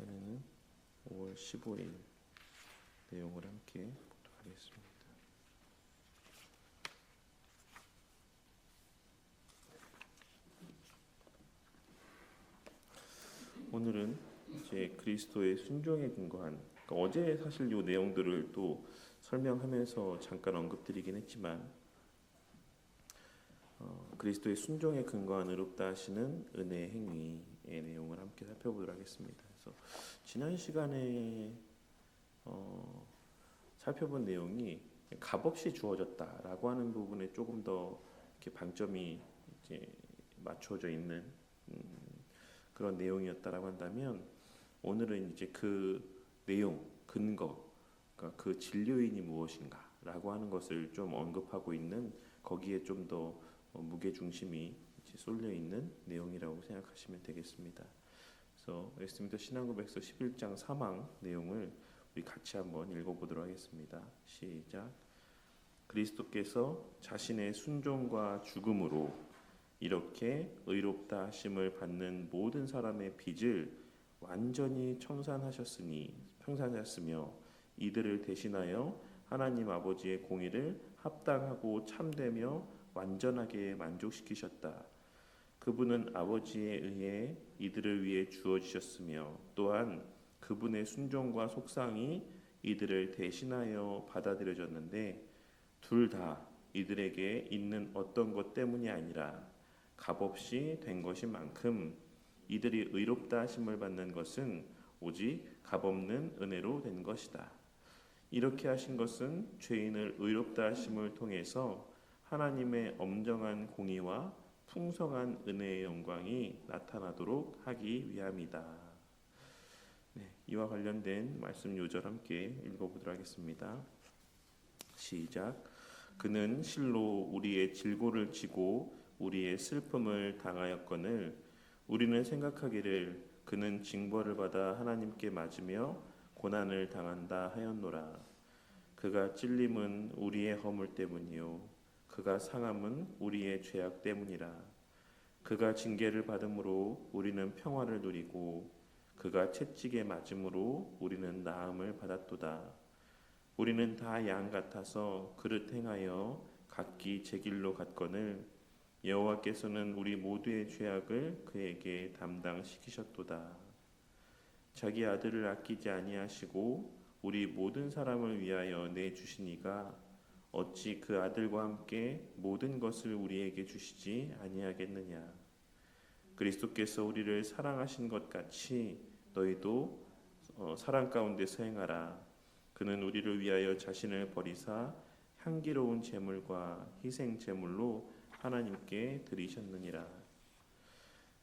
이번에는 5월 15일 내용을 함께 보도록 하겠습니다. 오늘은 이제 그리스도의 순종에 근거한, 그러니까 어제 사실 이 내용들을 또 설명하면서 잠깐 언급드리긴 했지만 그리스도의 순종에 근거한 의롭다 하시는 은혜의 행위의 내용을 함께 살펴보도록 하겠습니다. 그래서 지난 시간에 살펴본 내용이 값없이 주어졌다라고 하는 부분에 조금 더 이렇게 방점이 이제 맞춰져 있는 그런 내용이었다라고 한다면, 오늘은 이제 그 내용, 근거, 그러니까 그 진료인이 무엇인가라고 하는 것을 좀 언급하고 있는, 거기에 좀 더 무게 중심이 쏠려 있는 내용이라고 생각하시면 되겠습니다. 그래서 웨스트민스터 신앙고백서 11장 3항 내용을 우리 같이 한번 읽어보도록 하겠습니다. 시작. 그리스도께서 자신의 순종과 죽음으로 이렇게 의롭다 하심을 받는 모든 사람의 빚을 완전히 청산하셨으며 이들을 대신하여 하나님 아버지의 공의를 합당하고 참되며 완전하게 만족시키셨다. 그분은 아버지에 의해 이들을 위해 주어지셨으며 또한 그분의 순종과 속상이 이들을 대신하여 받아들여졌는데, 둘 다 이들에게 있는 어떤 것 때문이 아니라 값없이 된 것인 만큼 이들이 의롭다 하심을 받는 것은 오직 값없는 은혜로 된 것이다. 이렇게 하신 것은 죄인을 의롭다 하심을 통해서 하나님의 엄정한 공의와 풍성한 은혜의 영광이 나타나도록 하기 위함이다. 이와 관련된 말씀 요절 함께 읽어보도록 하겠습니다. 시작. 그는 실로 우리의 질고를 지고 우리의 슬픔을 당하였거늘 우리는 생각하기를 그는 징벌을 받아 하나님께 맞으며 고난을 당한다 하였노라. 그가 찔림은 우리의 허물 때문이요 그가 상함은 우리의 죄악 때문이라. 그가 징계를 받음으로 우리는 평화를 누리고 그가 채찍에 맞음으로 우리는 나음을 받았도다. 우리는 다 양 같아서 그릇 행하여 각기 제 길로 갔거늘 여호와께서는 우리 모두의 죄악을 그에게 담당시키셨도다. 자기 아들을 아끼지 아니하시고 우리 모든 사람을 위하여 내주시니가 어찌 그 아들과 함께 모든 것을 우리에게 주시지 아니하겠느냐. 그리스도께서 우리를 사랑하신 것 같이 너희도 사랑 가운데서 행하라. 그는 우리를 위하여 자신을 버리사 향기로운 제물과 희생 제물로 하나님께 드리셨느니라.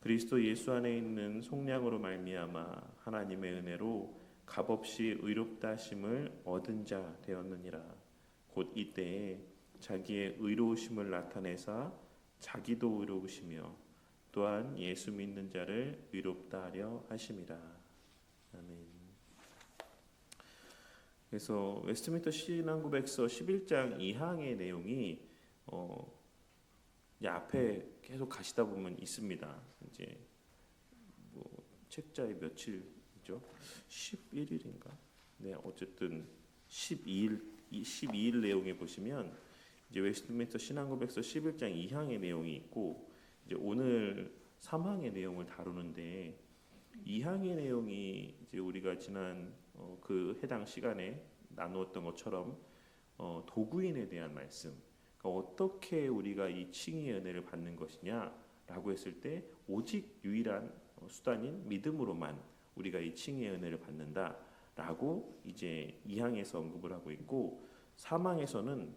그리스도 예수 안에 있는 속량으로 말미암아 하나님의 은혜로 값없이 의롭다 하심을 얻은 자 되었느니라. 곧 이때에 자기의 의로우심을 나타내사 자기도 의로우시며 또한 예수 믿는 자를 의롭다 하려 하심이라. 아멘. 그래서 웨스트민스터 신앙고백서 11장 2항의 내용이 이제 앞에 계속 가시다 보면 있습니다. 이제 뭐 책자의 며칠이죠? 11일인가? 네, 어쨌든 12일 내용에 보시면 이제 웨스트민스터 신앙고백서 11장 2항의 내용이 있고, 이제 오늘 3항의 내용을 다루는데, 2항의 내용이 이제 우리가 지난 그 해당 시간에 나누었던 것처럼 도구인에 대한 말씀, 그러니까 어떻게 우리가 이 칭의의 은혜를 받는 것이냐라고 했을 때 오직 유일한 수단인 믿음으로만 우리가 이 칭의의 은혜를 받는다라고 이제 2항에서 언급을 하고 있고, 3항에서는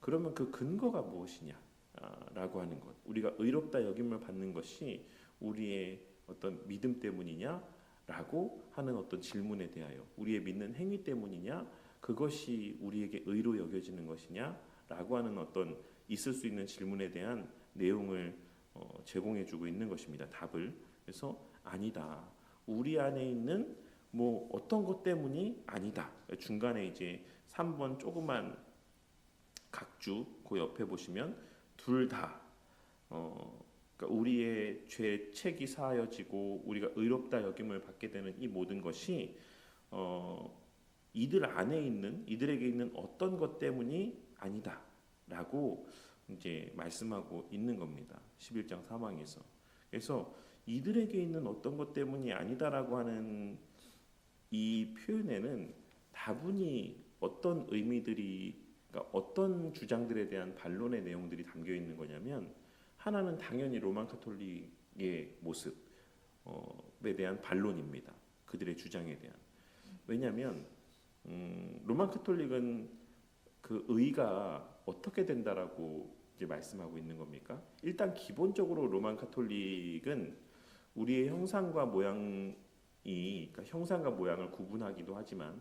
그러면 그 근거가 무엇이냐라고 하는 것, 우리가 의롭다 여김을 받는 것이 우리의 어떤 믿음 때문이냐라고 하는 어떤 질문에 대하여, 우리의 믿는 행위 때문이냐, 그것이 우리에게 의로 여겨지는 것이냐라고 하는 어떤 있을 수 있는 질문에 대한 내용을 제공해주고 있는 것입니다. 답을. 그래서 아니다. 우리 안에 있는 뭐 어떤 것 때문이 아니다. 중간에 이제 3번 조그만 각주 그 옆에 보시면 둘 다 그러니까 우리의 죄책이 사하여지고 우리가 의롭다 여김을 받게 되는 이 모든 것이 이들 안에 있는 이들에게 있는 어떤 것 때문이 아니다라고 이제 말씀하고 있는 겁니다. 11장 3항에서. 그래서 이들에게 있는 어떤 것 때문이 아니다라고 하는 이 표현에는 다분히 어떤 의미들이, 그러니까 어떤 주장들에 대한 반론의 내용들이 담겨 있는 거냐면, 하나는 당연히 로만 카톨릭의 모습에 대한 반론입니다. 그들의 주장에 대한. 왜냐하면 로만 카톨릭은 그 의가 어떻게 된다라고 이제 말씀하고 있는 겁니까? 일단 기본적으로 로만 카톨릭은 우리의 형상과 모양이, 그러니까 형상과 모양을 구분하기도 하지만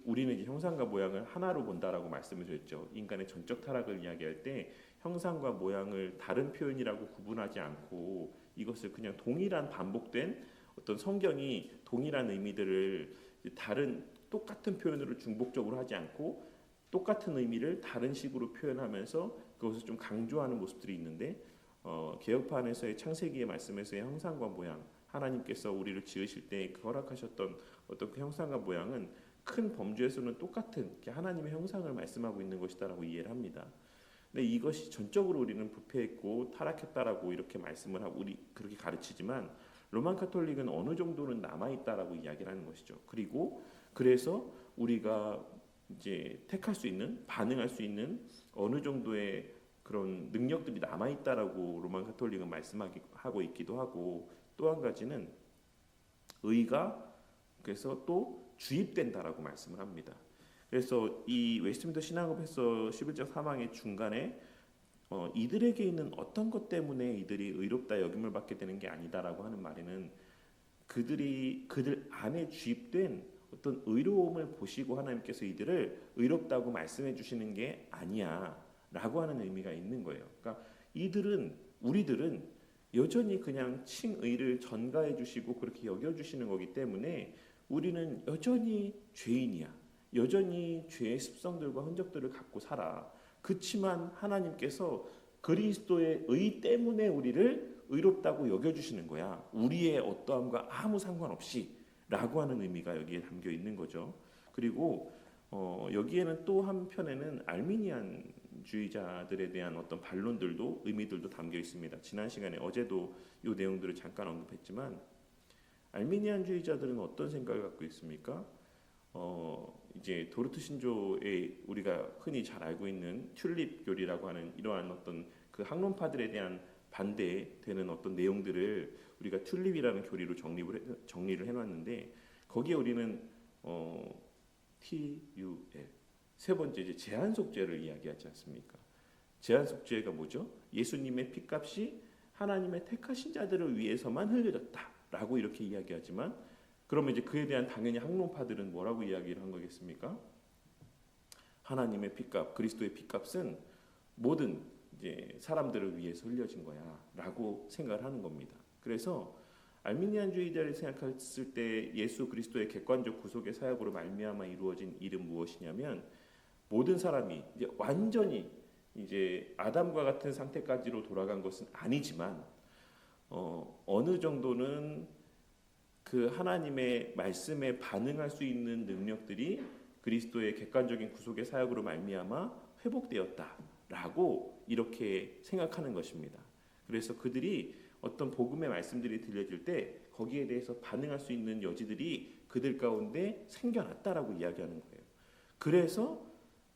우리는 이제 형상과 모양을 하나로 본다라고 말씀을 드렸죠. 인간의 전적 타락을 이야기할 때 형상과 모양을 다른 표현이라고 구분하지 않고 이것을 그냥 동일한 반복된 어떤 성경이 동일한 의미들을 다른 똑같은 표현으로 중복적으로 하지 않고 똑같은 의미를 다른 식으로 표현하면서 그것을 좀 강조하는 모습들이 있는데, 개혁판에서의 창세기의 말씀에서의 형상과 모양, 하나님께서 우리를 지으실 때 허락하셨던 어떤 그 형상과 모양은 큰 범주에서는 똑같은 하나님의 형상을 말씀하고 있는 것이다라고 이해를 합니다. 근데 이것이 전적으로 우리는 부패했고 타락했다라고 이렇게 말씀을 하고 우리 그렇게 가르치지만, 로만 카톨릭은 어느 정도는 남아 있다라고 이야기를 하는 것이죠. 그리고 그래서 우리가 이제 택할 수 있는, 반응할 수 있는 어느 정도의 그런 능력들이 남아 있다라고 로만 카톨릭은 말씀하고 있기도 하고, 또 한 가지는 의가 그래서 또 주입된다라고 말씀을 합니다. 그래서 이 웨스트민스터 신앙법에서 11장 3항의 중간에 이들에게 있는 어떤 것 때문에 이들이 의롭다 여김을 받게 되는 게 아니다라고 하는 말에는 그들 안에 주입된 어떤 의로움을 보시고 하나님께서 이들을 의롭다고 말씀해 주시는 게 아니야라고 하는 의미가 있는 거예요. 그러니까 우리들은 여전히 그냥 칭의를 전가해 주시고 그렇게 여겨 주시는 거기 때문에 우리는 여전히 죄인이야. 여전히 죄의 습성들과 흔적들을 갖고 살아. 그렇지만 하나님께서 그리스도의 의 때문에 우리를 의롭다고 여겨주시는 거야. 우리의 어떠함과 아무 상관없이 라고 하는 의미가 여기에 담겨 있는 거죠. 그리고 여기에는 또 한편에는 알미니안주의자들에 대한 어떤 반론들도 의미들도 담겨 있습니다. 지난 시간에 어제도 이 내용들을 잠깐 언급했지만, 알미니안주의자들은 어떤 생각을 갖고 있습니까? 이제 도르트 신조에 우리가 흔히 잘 알고 있는 튤립 교리라고 하는 이러한 어떤 그 학론파들에 대한 반대되는 어떤 내용들을 우리가 튤립이라는 교리로 정리를 해놨는데, 거기에 우리는 TUL 세 번째 이제 제한속죄를 이야기하지 않습니까? 제한속죄가 뭐죠? 예수님의 피값이 하나님의 택하신 자들을 위해서만 흘려졌다라고 이렇게 이야기하지만, 그러면 이제 그에 대한 당연히 학론파들은 뭐라고 이야기를 한 거겠습니까? 하나님의 피값, 그리스도의 피값은 모든 이제 사람들을 위해서 흘려진 거야라고 생각을 하는 겁니다. 그래서 알미니안주의자를 생각했을 때 예수 그리스도의 객관적 구속의 사역으로 말미암아 이루어진 일은 무엇이냐면, 모든 사람이 이제 완전히 이제 아담과 같은 상태까지로 돌아간 것은 아니지만 어느 정도는 그 하나님의 말씀에 반응할 수 있는 능력들이 그리스도의 객관적인 구속의 사역으로 말미암아 회복되었다라고 이렇게 생각하는 것입니다. 그래서 그들이 어떤 복음의 말씀들이 들려질 때 거기에 대해서 반응할 수 있는 여지들이 그들 가운데 생겨났다라고 이야기하는 거예요. 그래서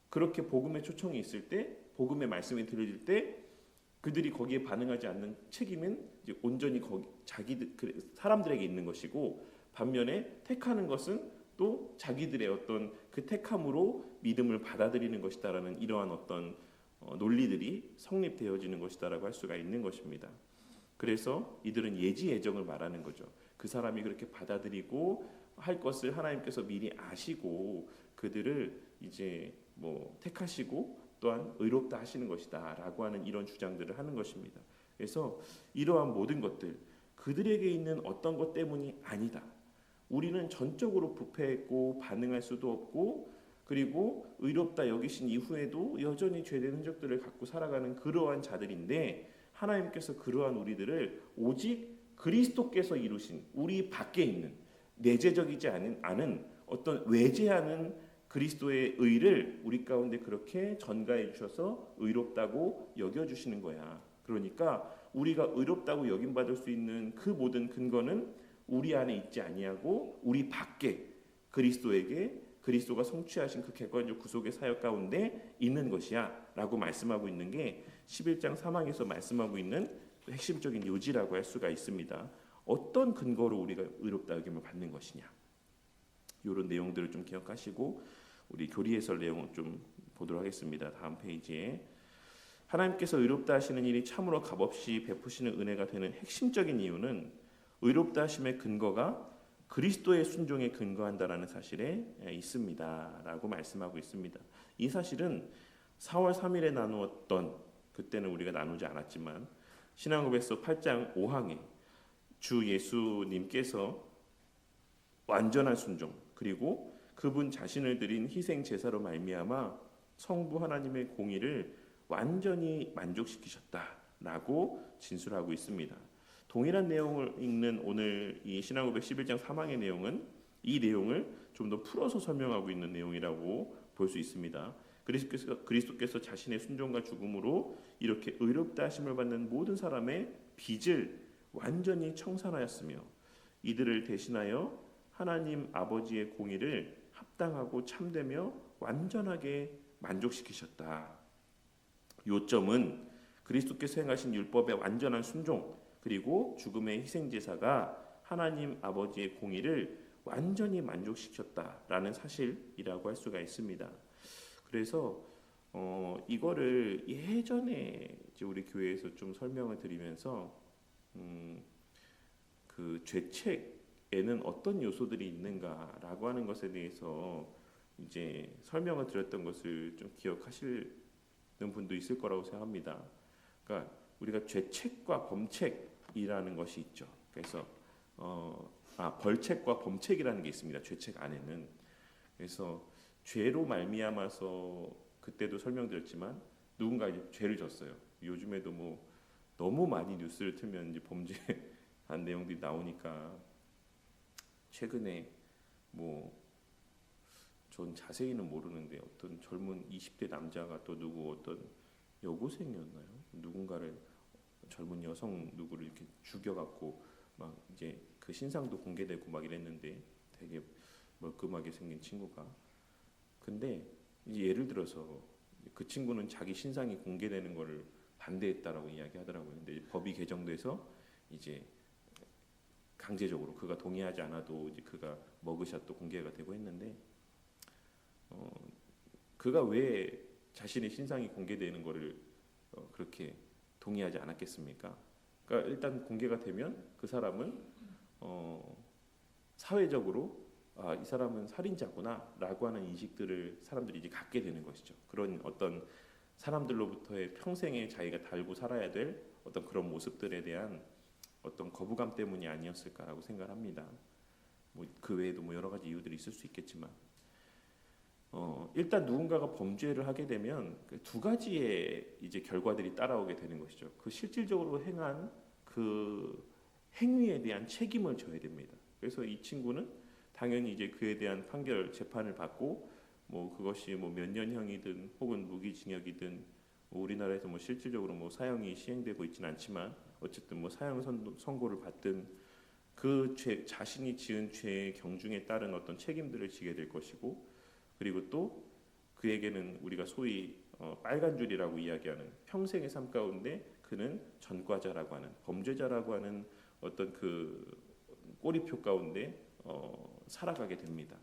그렇게 복음의 초청이 있을 때, 복음의 말씀이 들려질 때 그들이 거기에 반응하지 않는 책임은 이제 온전히 사람들에게 있는 것이고, 반면에 택하는 것은 또 자기들의 어떤 그 택함으로 믿음을 받아들이는 것이다라는 이러한 어떤 논리들이 성립되어지는 것이다라고 할 수가 있는 것입니다. 그래서 이들은 예지예정을 말하는 거죠. 그 사람이 그렇게 받아들이고 할 것을 하나님께서 미리 아시고 그들을 이제 택하시고 또한 의롭다 하시는 것이다라고 하는 이런 주장들을 하는 것입니다. 그래서 이러한 모든 것들, 그들에게 있는 어떤 것 때문이 아니다. 우리는 전적으로 부패했고 반응할 수도 없고, 그리고 의롭다 여기신 이후에도 여전히 죄된 흔적들을 갖고 살아가는 그러한 자들인데, 하나님께서 그러한 우리들을 오직 그리스도께서 이루신 우리 밖에 있는 내재적이지 않은 어떤 외재하는 그리스도의 의를 우리 가운데 그렇게 전가해 주셔서 의롭다고 여겨 주시는 거야. 그러니까 우리가 의롭다고 여김 받을 수 있는 그 모든 근거는 우리 안에 있지 아니하고 우리 밖에 그리스도에게 그리스도가 성취하신 그 객관적 구속의 사역 가운데 있는 것이야 라고 말씀하고 있는 게 11장 3항에서 말씀하고 있는 핵심적인 요지라고 할 수가 있습니다. 어떤 근거로 우리가 의롭다 여김을 받는 것이냐, 이런 내용들을 좀 기억하시고 우리 교리 해설 내용을 좀 보도록 하겠습니다. 다음 페이지에 하나님께서 의롭다 하시는 일이 참으로 값없이 베푸시는 은혜가 되는 핵심적인 이유는 의롭다 하심의 근거가 그리스도의 순종에 근거한다라는 사실에 있습니다 라고 말씀하고 있습니다. 이 사실은 4월 3일에 나누었던, 그때는 우리가 나누지 않았지만 신앙고백서 8장 5항에 주 예수님께서 완전한 순종 그리고 그분 자신을 드린 희생 제사로 말미암아 성부 하나님의 공의를 완전히 만족시키셨다라고 진술하고 있습니다. 동일한 내용을 읽는 오늘 이 신앙고백 11장 3항의 내용은 이 내용을 좀 더 풀어서 설명하고 있는 내용이라고 볼 수 있습니다. 그리스도께서 자신의 순종과 죽음으로 이렇게 의롭다 하심을 받는 모든 사람의 빚을 완전히 청산하였으며 이들을 대신하여 하나님 아버지의 공의를 합당하고 참되며 완전하게 만족시키셨다. 요점은 그리스도께서 행하신 율법의 완전한 순종 그리고 죽음의 희생제사가 하나님 아버지의 공의를 완전히 만족시켰다라는 사실이라고 할 수가 있습니다. 그래서 이거를 예전에 이제 우리 교회에서 좀 설명을 드리면서 그 죄책에는 어떤 요소들이 있는가라고 하는 것에 대해서 이제 설명을 드렸던 것을 좀 기억하시는 분도 있을 거라고 생각합니다. 그러니까 우리가 죄책과 범책이라는 것이 있죠. 그래서 벌책과 범책이라는 게 있습니다. 죄책 안에는. 그래서 죄로 말미암아서 그때도 설명드렸지만 누군가 이제 죄를 졌어요. 요즘에도 뭐 너무 많이 뉴스를 틀면 이제 범죄한 내용들이 나오니까 최근에 뭐 전 자세히는 모르는데 어떤 젊은 20대 남자가 또 어떤 여고생이었나요? 누군가를 젊은 여성 누구를 이렇게 죽여갖고 막 이제 그 신상도 공개되고 막 이랬는데 되게 멀끔하게 생긴 친구가. 근데 이제 예를 들어서 그 친구는 자기 신상이 공개되는 거를 반대했다라고 이야기하더라고요. 근데 법이 개정돼서 이제 강제적으로 그가 동의하지 않아도 이제 그가 머그샷도 공개가 되고 했는데 그가 왜 자신의 신상이 공개되는 거를 그렇게 동의하지 않았겠습니까? 그러니까 일단 공개가 되면 그 사람은 사회적으로 이 사람은 살인자구나라고 하는 인식들을 사람들이 이제 갖게 되는 것이죠. 그런 어떤 사람들로부터의 평생에 자기가 달고 살아야 될 어떤 그런 모습들에 대한 어떤 거부감 때문이 아니었을까라고 생각합니다. 뭐 그 외에도 뭐 여러 가지 이유들이 있을 수 있겠지만 일단 누군가가 범죄를 하게 되면 그 두 가지의 이제 결과들이 따라오게 되는 것이죠. 그 실질적으로 행한 그 행위에 대한 책임을 져야 됩니다. 그래서 이 친구는 당연히 이제 그에 대한 판결 재판을 받고 뭐 그것이 뭐 몇 년형이든 혹은 무기징역이든 뭐 우리나라에서 뭐 실질적으로 뭐 사형이 시행되고 있지는 않지만 어쨌든 뭐 사형 선고를 받든 그 죄 자신이 지은 죄의 경중에 따른 어떤 책임들을 지게 될 것이고, 그리고 또 그에게는 우리가 소위 빨간 줄이라고 이야기하는 평생의 삶 가운데 그는 전과자라고 하는 범죄자라고 하는 어떤 그 꼬리표 가운데 살아가게 됩니다.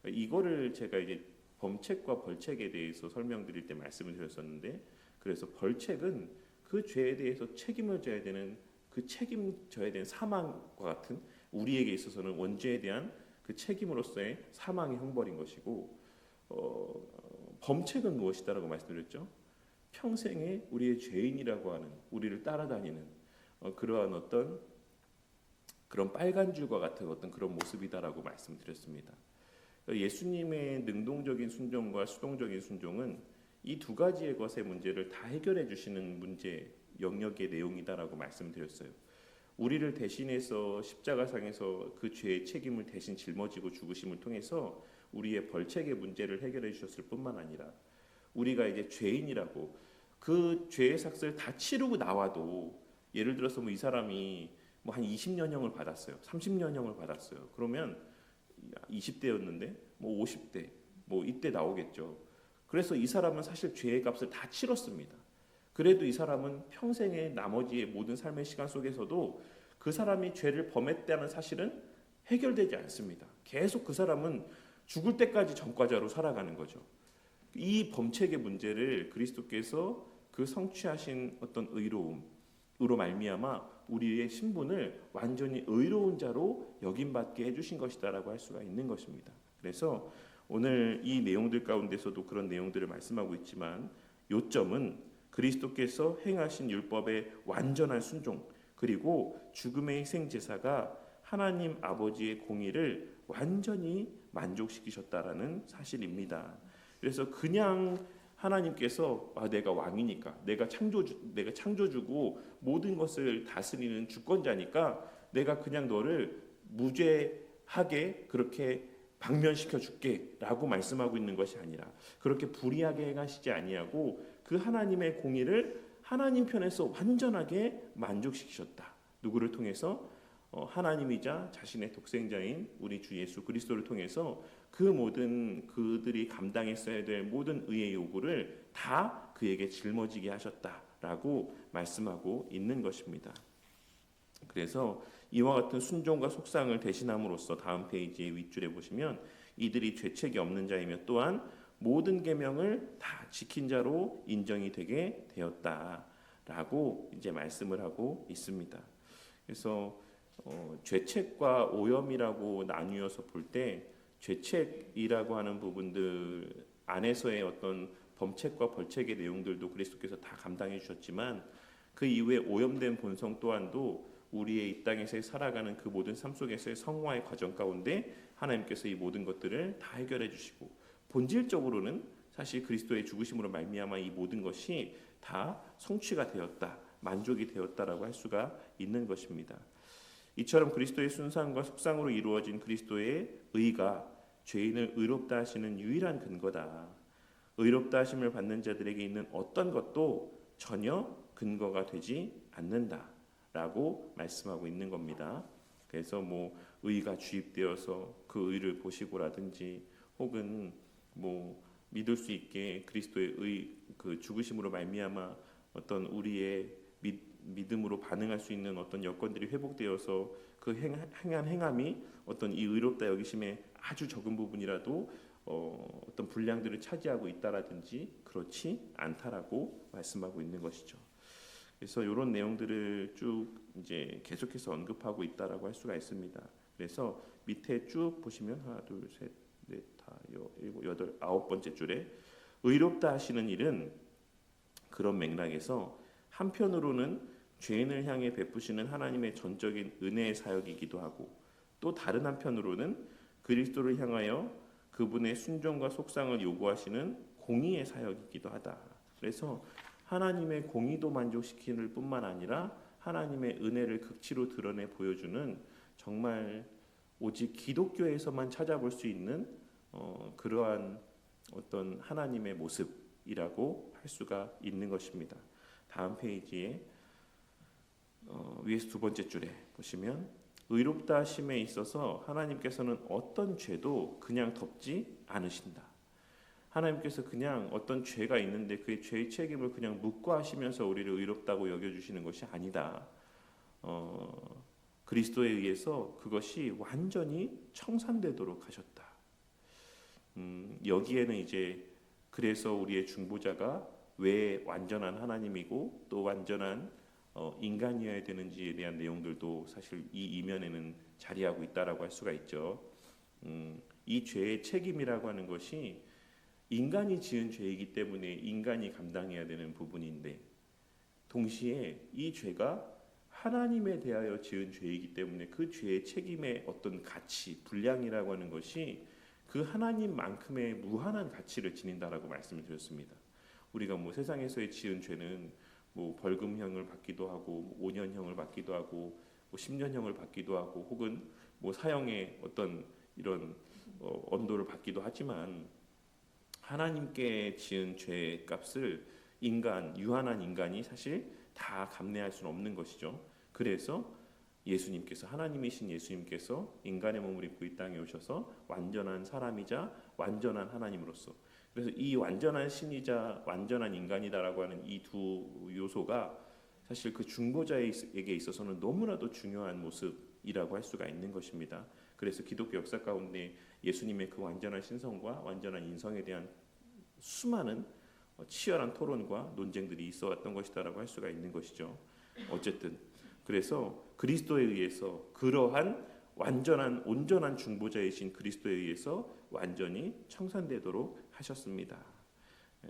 이거를 제가 이제 범책과 벌책에 대해서 설명드릴 때 말씀을 드렸었는데, 그래서 벌책은 그 죄에 대해서 책임을 져야 되는 그 책임져야 되는 사망과 같은 우리에게 있어서는 원죄에 대한 그 책임으로서의 사망의 형벌인 것이고, 범책은 무엇이다라고 말씀드렸죠. 평생에 우리의 죄인이라고 하는 우리를 따라다니는 그러한 어떤 그런 빨간 줄과 같은 어떤 그런 모습이다라고 말씀드렸습니다. 예수님의 능동적인 순종과 수동적인 순종은 이 두 가지의 것의 문제를 다 해결해 주시는 문제 영역의 내용이다라고 말씀드렸어요. 우리를 대신해서 십자가상에서 그 죄의 책임을 대신 짊어지고 죽으심을 통해서 우리의 벌책의 문제를 해결해 주셨을 뿐만 아니라 우리가 이제 죄인이라고 그 죄의 삭스를 다 치르고 나와도 예를 들어서 뭐 이 사람이 뭐 한 20년형을 받았어요. 30년형을 받았어요. 그러면 20대였는데 뭐 50대 뭐 이때 나오겠죠. 그래서 이 사람은 사실 죄의 값을 다 치렀습니다. 그래도 이 사람은 평생의 나머지의 모든 삶의 시간 속에서도 그 사람이 죄를 범했다는 사실은 해결되지 않습니다. 계속 그 사람은 죽을 때까지 전과자로 살아가는 거죠. 이 범책의 문제를 그리스도께서 그 성취하신 어떤 의로움으로 말미암아 우리의 신분을 완전히 의로운 자로 여김받게 해주신 것이다라고 할 수가 있는 것입니다. 그래서 오늘 이 내용들 가운데서도 그런 내용들을 말씀하고 있지만 요점은 그리스도께서 행하신 율법의 완전한 순종 그리고 죽음의 희생 제사가 하나님 아버지의 공의를 완전히 만족시키셨다라는 사실입니다. 그래서 그냥 하나님께서 내가 왕이니까 내가 창조주고 모든 것을 다스리는 주권자니까 내가 그냥 너를 무죄하게 그렇게 방면시켜 줄게라고 말씀하고 있는 것이 아니라 그렇게 불의하게 행하시지 아니하고 그 하나님의 공의를 하나님 편에서 완전하게 만족시키셨다. 누구를 통해서? 하나님이자 자신의 독생자인 우리 주 예수 그리스도를 통해서 그 모든 그들이 감당했어야 될 모든 의의 요구를 다 그에게 짊어지게 하셨다라고 말씀하고 있는 것입니다. 그래서 이와 같은 순종과 속상을 대신함으로써 다음 페이지의 윗줄에 보시면 이들이 죄책이 없는 자이며 또한 모든 계명을 다 지킨 자로 인정이 되게 되었다라고 이제 말씀을 하고 있습니다. 그래서 죄책과 오염이라고 나뉘어서 볼 때 죄책이라고 하는 부분들 안에서의 어떤 범책과 벌책의 내용들도 그리스도께서 다 감당해 주셨지만 그 이후에 오염된 본성 또한도 우리의 이 땅에서 살아가는 그 모든 삶 속에서의 성화의 과정 가운데 하나님께서 이 모든 것들을 다 해결해 주시고 본질적으로는 사실 그리스도의 죽으심으로 말미암아 이 모든 것이 다 성취가 되었다, 만족이 되었다라고 할 수가 있는 것입니다. 이처럼 그리스도의 순상과 속상으로 이루어진 그리스도의 의가 죄인을 의롭다 하시는 유일한 근거다. 의롭다 하심을 받는 자들에게 있는 어떤 것도 전혀 근거가 되지 않는다라고 말씀하고 있는 겁니다. 그래서 뭐 의가 주입되어서 그 의를 보시고라든지 혹은 뭐 믿을 수 있게 그리스도의 그 죽으심으로 말미암아 어떤 우리의 믿음으로 반응할 수 있는 어떤 여건들이 회복되어서 그 행한 행함이 어떤 이 의롭다 여기심의 아주 적은 부분이라도 어떤 분량들을 차지하고 있다라든지 그렇지 않다라고 말씀하고 있는 것이죠. 그래서 이런 내용들을 쭉 이제 계속해서 언급하고 있다라고 할 수가 있습니다. 그래서 밑에 쭉 보시면 하나, 둘, 셋, 넷, 다, 일곱, 여덟, 아홉 번째 줄에 의롭다 하시는 일은 그런 맥락에서 한편으로는 죄인을 향해 베푸시는 하나님의 전적인 은혜의 사역이기도 하고 또 다른 한편으로는 그리스도를 향하여 그분의 순종과 속상을 요구하시는 공의의 사역이기도 하다. 그래서 하나님의 공의도 만족시키는 뿐만 아니라 하나님의 은혜를 극치로 드러내 보여주는 정말 오직 기독교에서만 찾아볼 수 있는 그러한 어떤 하나님의 모습이라고 할 수가 있는 것입니다. 다음 페이지에 위에서 두 번째 줄에 보시면 의롭다 하심에 있어서 하나님께서는 어떤 죄도 그냥 덮지 않으신다. 하나님께서 그냥 어떤 죄가 있는데 그 죄의 책임을 그냥 묵과하시면서 우리를 의롭다고 여겨주시는 것이 아니다. 그리스도에 의해서 그것이 완전히 청산되도록 하셨다. 여기에는 이제 그래서 우리의 중보자가 왜 완전한 하나님이고 또 완전한 인간이어야 되는지에 대한 내용들도 사실 이 이면에는 자리하고 있다라고 할 수가 있죠. 이 죄의 책임이라고 하는 것이 인간이 지은 죄이기 때문에 인간이 감당해야 되는 부분인데 동시에 이 죄가 하나님에 대하여 지은 죄이기 때문에 그 죄의 책임의 어떤 가치, 분량이라고 하는 것이 그 하나님만큼의 무한한 가치를 지닌다라고 말씀을 드렸습니다. 우리가 뭐 세상에서의 지은 죄는 뭐 벌금형을 받기도 하고 뭐 5년형을 받기도 하고 뭐 10년형을 받기도 하고 혹은 뭐 사형의 어떤 이런 언도를 받기도 하지만 하나님께 지은 죄의 값을 유한한 인간이 사실 다 감내할 수는 없는 것이죠. 그래서 하나님이신 예수님께서 인간의 몸을 입고 이 땅에 오셔서 완전한 사람이자 완전한 하나님으로서, 그래서 이 완전한 신이자 완전한 인간이다라고 하는 이 두 요소가 사실 그 중보자에게 있어서는 너무나도 중요한 모습이라고 할 수가 있는 것입니다. 그래서 기독교 역사 가운데 예수님의 그 완전한 신성과 완전한 인성에 대한 수많은 치열한 토론과 논쟁들이 있어 왔던 것이다라고 할 수가 있는 것이죠. 어쨌든 그래서 그리스도에 의해서, 그러한 완전한 온전한 중보자이신 그리스도에 의해서 완전히 청산되도록 하셨습니다.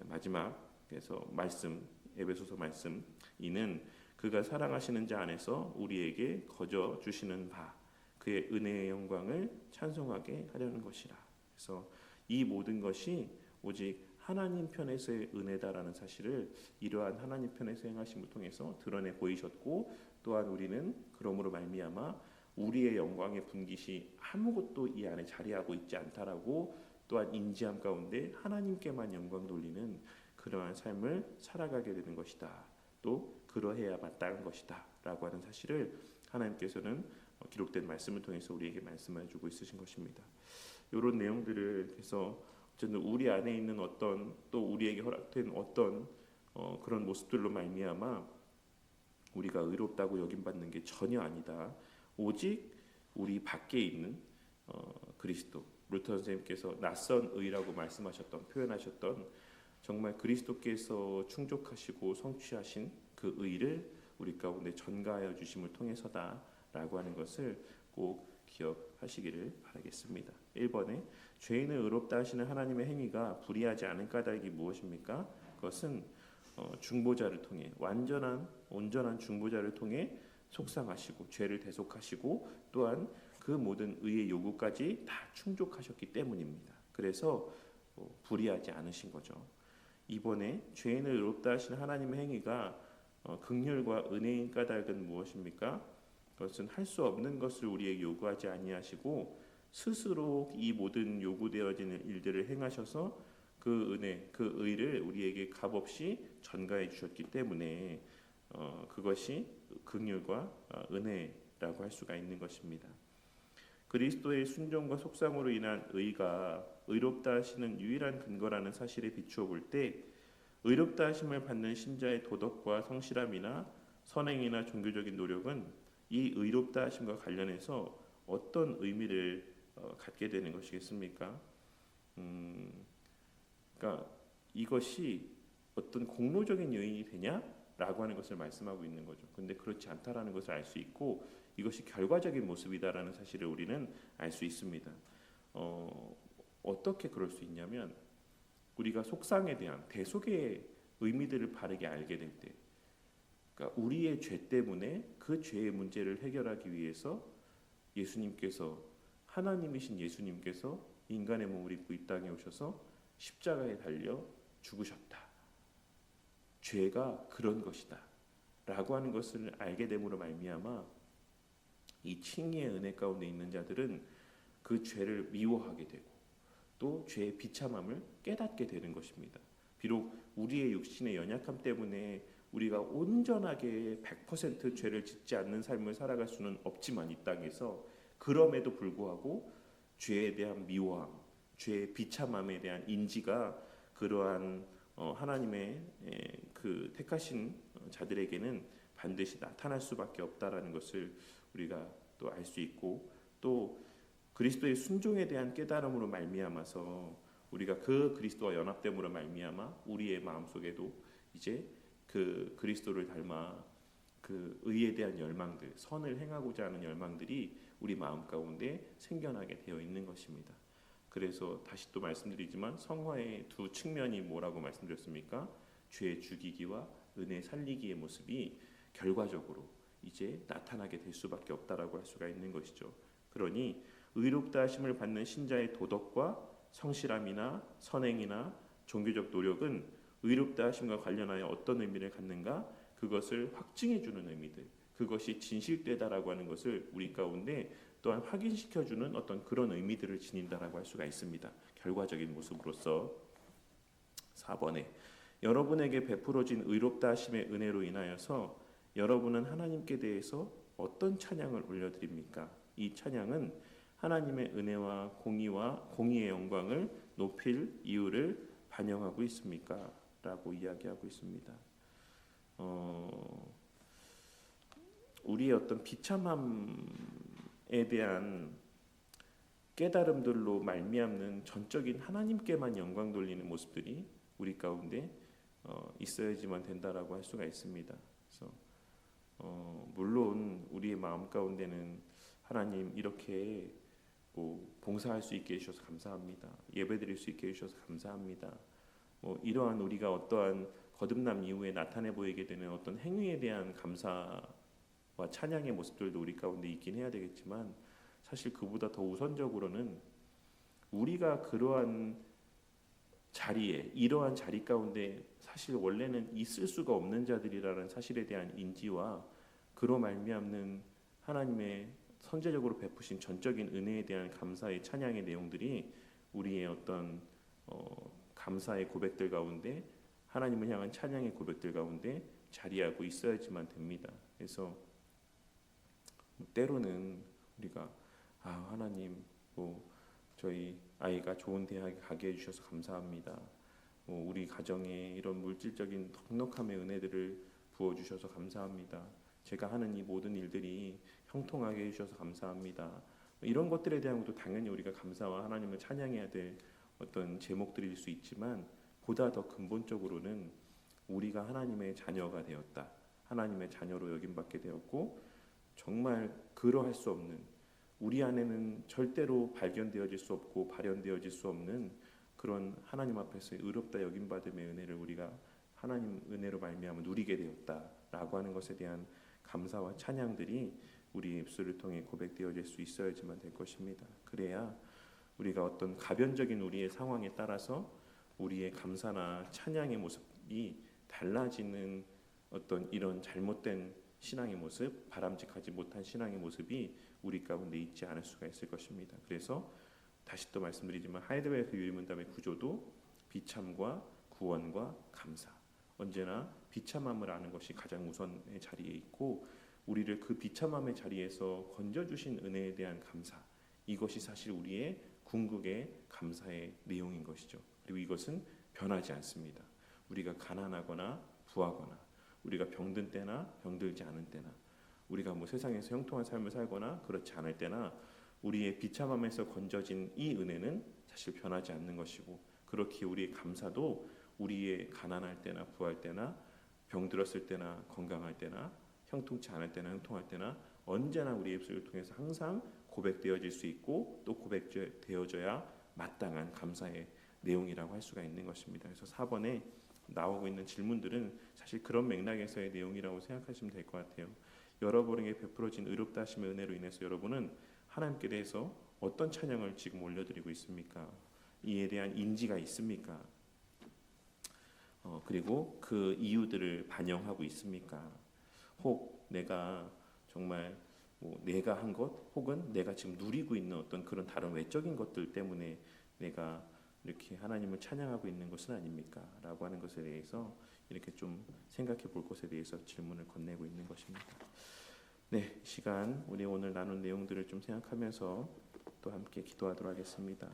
마지막에서 말씀, 에베소서 말씀, 이는 그가 사랑하시는 자 안에서 우리에게 거저 주시는 바 그의 은혜의 영광을 찬송하게 하려는 것이라. 그래서 이 모든 것이 오직 하나님 편에서의 은혜다라는 사실을 이러한 하나님 편에서 행하심을 통해서 드러내 보이셨고, 또한 우리는 그러므로 말미암아 우리의 영광의 분깃이 아무것도 이 안에 자리하고 있지 않다라고 또한 인지함 가운데 하나님께만 영광 돌리는 그러한 삶을 살아가게 되는 것이다. 또 그러해야 마땅한 것이다 라고 하는 사실을 하나님께서는 기록된 말씀을 통해서 우리에게 말씀해 주고 있으신 것입니다. 이런 내용들을 해서 어쨌든 우리 안에 있는 어떤, 또 우리에게 허락된 어떤 그런 모습들로 말미암아 우리가 의롭다고 여김받는 게 전혀 아니다. 오직 우리 밖에 있는 그리스도, 루터 선생님께서 낯선 의라고 말씀하셨던, 표현하셨던 정말 그리스도께서 충족하시고 성취하신 그 의를 우리 가운데 전가하여 주심을 통해서다라고 하는 것을 꼭 기억하시기를 바라겠습니다. 1번에 죄인을 의롭다 하시는 하나님의 행위가 불의하지 않은 까닭이 무엇입니까? 그것은 중보자를 통해, 온전한 중보자를 통해 속상하시고 죄를 대속하시고 또한 그 모든 의의 요구까지 다 충족하셨기 때문입니다. 그래서 불의하지 않으신 거죠. 이번에 죄인을 의롭다 하시는 하나님의 행위가 긍휼과 은혜인 까닭은 무엇입니까? 그것은 할 수 없는 것을 우리에게 요구하지 아니하시고 스스로 이 모든 요구되어지는 일들을 행하셔서 그 은혜, 그 의를 우리에게 값없이 전가해 주셨기 때문에 그것이 긍휼과 은혜라고 할 수가 있는 것입니다. 그리스도의 순종과 속상으로 인한 의가 의롭다 하시는 유일한 근거라는 사실에 비추어 볼 때, 의롭다 하심을 받는 신자의 도덕과 성실함이나 선행이나 종교적인 노력은 이 의롭다 하심과 관련해서 어떤 의미를 갖게 되는 것이겠습니까? 그러니까 이것이 어떤 공로적인 요인이 되냐라고 하는 것을 말씀하고 있는 거죠. 근데 그렇지 않다라는 것을 알 수 있고, 이것이 결과적인 모습이다라는 사실을 우리는 알 수 있습니다. 어떻게 그럴 수 있냐면, 우리가 속상에 대한 대속의 의미들을 바르게 알게 될 때, 그러니까 우리의 죄 때문에 그 죄의 문제를 해결하기 위해서 하나님이신 예수님께서 인간의 몸을 입고 이 땅에 오셔서 십자가에 달려 죽으셨다. 죄가 그런 것이다 라고 하는 것을 알게 됨으로 말미암아 이 칭의의 은혜 가운데 있는 자들은 그 죄를 미워하게 되고 또 죄의 비참함을 깨닫게 되는 것입니다. 비록 우리의 육신의 연약함 때문에 우리가 온전하게 100% 죄를 짓지 않는 삶을 살아갈 수는 없지만 이 땅에서, 그럼에도 불구하고 죄에 대한 미워함, 죄의 비참함에 대한 인지가 그러한 하나님의 그 택하신 자들에게는 반드시 나타날 수밖에 없다라는 것을 우리가 또 알 수 있고, 또 그리스도의 순종에 대한 깨달음으로 말미암아서 우리가 그 그리스도와 연합됨으로 말미암아 우리의 마음속에도 이제 그 그리스도를 닮아 그 의에 대한 열망들, 선을 행하고자 하는 열망들이 우리 마음 가운데 생겨나게 되어 있는 것입니다. 그래서 다시 또 말씀드리지만 성화의 두 측면이 뭐라고 말씀드렸습니까? 죄 죽이기와 은혜 살리기의 모습이 결과적으로 이제 나타나게 될 수밖에 없다라고 할 수가 있는 것이죠. 그러니 의롭다 하심을 받는 신자의 도덕과 성실함이나 선행이나 종교적 노력은 의롭다 하심과 관련하여 어떤 의미를 갖는가? 그것을 확증해 주는 의미들, 그것이 진실되다라고 하는 것을 우리 가운데 또한 확인시켜 주는 어떤 그런 의미들을 지닌다라고 할 수가 있습니다. 결과적인 모습으로서 4번에 여러분에게 베풀어진 의롭다 하심의 은혜로 인하여서 여러분은 하나님께 대해서 어떤 찬양을 올려드립니까? 이 찬양은 하나님의 은혜와 공의의 영광을 높일 이유를 반영하고 있습니까? 라고 이야기하고 있습니다. 우리의 어떤 비참함에 대한 깨달음들로 말미암는 전적인 하나님께만 영광 돌리는 모습들이 우리 가운데 있어야지만 된다라고 할 수가 있습니다. 그래서 물론 우리의 마음 가운데는 하나님 이렇게 봉사할 수 있게 해주셔서 감사합니다. 예배드릴 수 있게 해주셔서 감사합니다. 이러한 우리가 어떠한 거듭남 이후에 나타내 보이게 되는 어떤 행위에 대한 감사와 찬양의 모습들도 우리 가운데 있긴 해야 되겠지만 사실 그보다 더 우선적으로는 우리가 그러한 자리에 이러한 자리 가운데 사실 원래는 있을 수가 없는 자들이라는 사실에 대한 인지와 그로 말미암는 하나님의 선제적으로 베푸신 전적인 은혜에 대한 감사의 찬양의 내용들이 우리의 어떤 감사의 고백들 가운데 하나님을 향한 찬양의 고백들 가운데 자리하고 있어야지만 됩니다. 그래서 때로는 우리가 하나님 저희 아이가 좋은 대학에 가게 해주셔서 감사합니다. 우리 가정에 이런 물질적인 넉넉함의 은혜들을 부어주셔서 감사합니다. 제가 하는 이 모든 일들이 형통하게 해주셔서 감사합니다. 이런 것들에 대한 것도 당연히 우리가 감사와 하나님을 찬양해야 될 어떤 제목들일 수 있지만 보다 더 근본적으로는 우리가 하나님의 자녀가 되었다. 하나님의 자녀로 여김받게 되었고 정말 그러할 수 없는 우리 안에는 절대로 발견되어질 수 없고 발현되어질 수 없는 그런 하나님 앞에서의 의롭다 여김받음의 은혜를 우리가 하나님 은혜로 말미암아 누리게 되었다라고 하는 것에 대한 감사와 찬양들이 우리의 입술을 통해 고백되어질 수 있어야지만 될 것입니다. 그래야 우리가 어떤 가변적인 우리의 상황에 따라서 우리의 감사나 찬양의 모습이 달라지는 어떤 이런 잘못된 신앙의 모습, 바람직하지 못한 신앙의 모습이 우리 가운데 있지 않을 수가 있을 것입니다. 그래서 다시 또 말씀드리지만 하이델베르크 유일문답의 구조도 비참과 구원과 감사, 언제나 비참함을 아는 것이 가장 우선의 자리에 있고 우리를 그 비참함의 자리에서 건져주신 은혜에 대한 감사, 이것이 사실 우리의 궁극의 감사의 내용인 것이죠. 그리고 이것은 변하지 않습니다. 우리가 가난하거나 부하거나 우리가 병든 때나 병들지 않은 때나 우리가 세상에서 형통한 삶을 살거나 그렇지 않을 때나 우리의 비참함에서 건져진 이 은혜는 사실 변하지 않는 것이고 그렇기에 우리의 감사도 우리의 가난할 때나 부할 때나 병들었을 때나 건강할 때나 형통치 않을 때나 형통할 때나 언제나 우리의 입술을 통해서 항상 고백되어질 수 있고 또 고백되어져야 마땅한 감사의 내용이라고 할 수가 있는 것입니다. 그래서 4번에 나오고 있는 질문들은 사실 그런 맥락에서의 내용이라고 생각하시면 될 것 같아요. 여러분에게 베풀어진 의롭다 하심의 은혜로 인해서 여러분은 하나님께 대해서 어떤 찬양을 지금 올려드리고 있습니까? 이에 대한 인지가 있습니까? 그리고 그 이유들을 반영하고 있습니까? 혹 내가 정말 내가 한 것 혹은 내가 지금 누리고 있는 어떤 그런 다른 외적인 것들 때문에 내가 이렇게 하나님을 찬양하고 있는 것은 아닙니까? 라고 하는 것에 대해서 이렇게 좀 생각해 볼 것에 대해서 질문을 건네고 있는 것입니다. 네, 시간 우리 오늘 나눈 내용들을 좀 생각하면서 또 함께 기도하도록 하겠습니다.